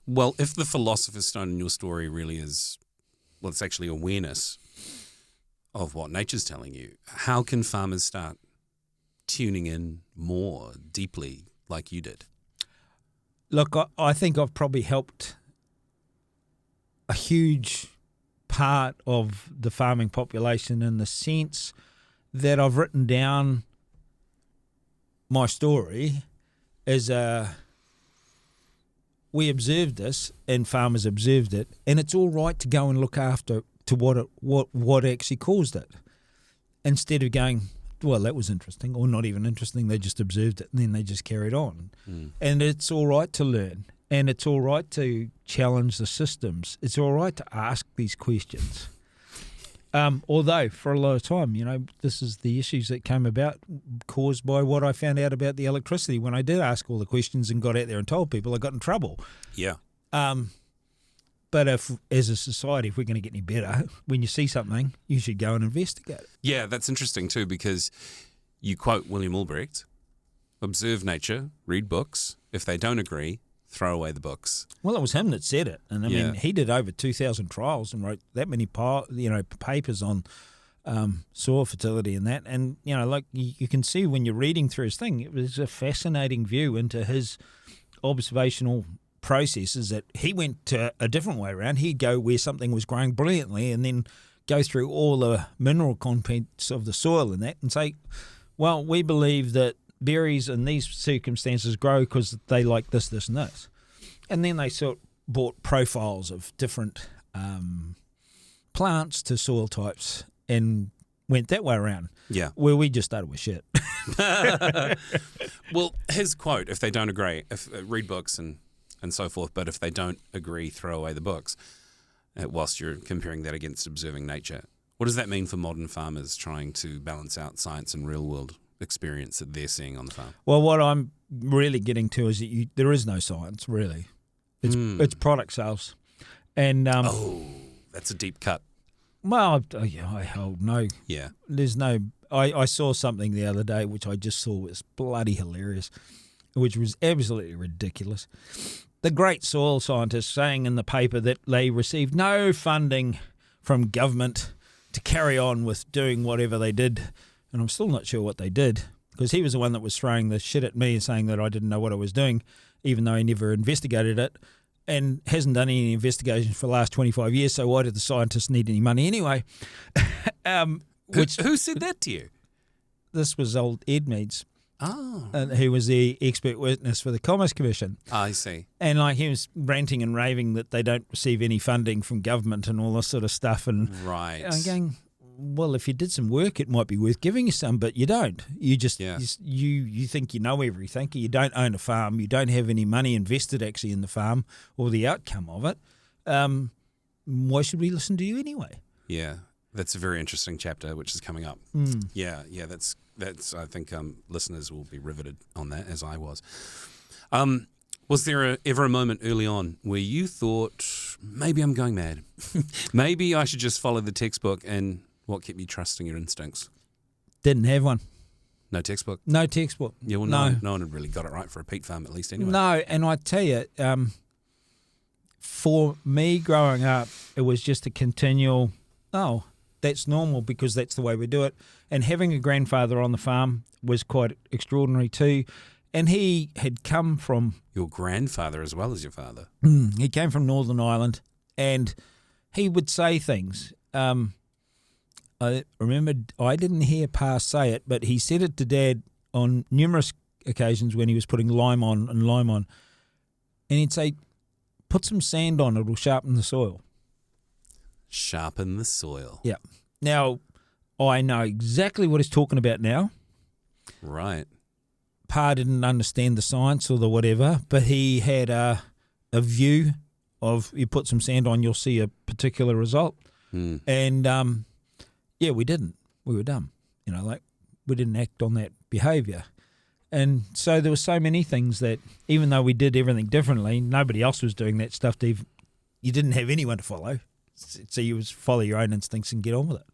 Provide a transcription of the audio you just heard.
Well, if the philosopher's stone in your story really is, well, it's actually awareness of what nature's telling you, how can farmers start tuning in more deeply like you did? Look, I think I've probably helped a huge part of the farming population in the sense that I've written down my story as we observed this and farmers observed it, and it's all right to go and look after to what actually caused it, instead of going, well, that was interesting, or not even interesting. They just observed it and then they just carried on. And it's all right to learn, and it's all right to challenge the systems. It's all right to ask these questions. Although for a lot of time, this is the issues that came about caused by what I found out about the electricity. When I did ask all the questions and got out there and told people, I got in trouble. Yeah. But as a society, if we're going to get any better, when you see something, you should go and investigate it. Yeah, that's interesting too, because you quote William Ulbricht, observe nature, read books. If they don't agree, throw away the books. Well, it was him that said it. And I mean, he did over 2,000 trials and wrote that many papers on soil fertility and that. And, like you can see when you're reading through his thing, it was a fascinating view into his observational processes that he went to a different way around. He'd go where something was growing brilliantly and then go through all the mineral contents of the soil and that and say, well, we believe that berries in these circumstances grow because they like this, this and this. And then they bought profiles of different plants to soil types and went that way around. Yeah. Where we just started with shit. Well, his quote, if they don't agree, read books and so forth, but if they don't agree, throw away the books, whilst you're comparing that against observing nature. What does that mean for modern farmers trying to balance out science and real-world experience that they're seeing on the farm? Well, what I'm really getting to is that there is no science, really. It's product sales. And that's a deep cut. Well, I hold no. Yeah. There's no. I saw something the other day which I just saw was bloody hilarious, which was absolutely ridiculous. The great soil scientists saying in the paper that they received no funding from government to carry on with doing whatever they did. And I'm still not sure what they did, because he was the one that was throwing the shit at me and saying that I didn't know what I was doing, even though he never investigated it and hasn't done any investigation for the last 25 years. So why did the scientists need any money anyway? Who said that to you? This was old Ed Meads. Oh. Who was the expert witness for the Commerce Commission. I see. And he was ranting and raving that they don't receive any funding from government and all this sort of stuff. And right. I'm going, well, if you did some work, it might be worth giving you some, but you don't. You just you think you know everything. You don't own a farm. You don't have any money invested actually in the farm or the outcome of it. Why should we listen to you anyway? Yeah, that's a very interesting chapter which is coming up. Yeah, that's I think listeners will be riveted on that, as I was. Was there ever a moment early on where you thought, maybe I'm going mad? Maybe I should just follow the textbook, and what kept you trusting your instincts? Didn't have one. No textbook? No textbook. Yeah, well, no one had really got it right for a peat farm, at least anyway. No, and I tell you, for me growing up, it was just a continual, that's normal because that's the way we do it. And having a grandfather on the farm was quite extraordinary too. And he had come from... Your grandfather as well as your father? He came from Northern Ireland, and he would say things. I remember, I didn't hear Pa say it, but he said it to Dad on numerous occasions when he was putting lime on. And he'd say, put some sand on, it'll sharpen the soil. Sharpen the soil. Yeah. Now, I know exactly what he's talking about now. Right. Pa didn't understand the science or the whatever, but he had a view of, you put some sand on, you'll see a particular result. And, we didn't. We were dumb. We didn't act on that behaviour. And so there were so many things that, even though we did everything differently, nobody else was doing that stuff. You didn't have anyone to follow. So you was follow your own instincts and get on with it.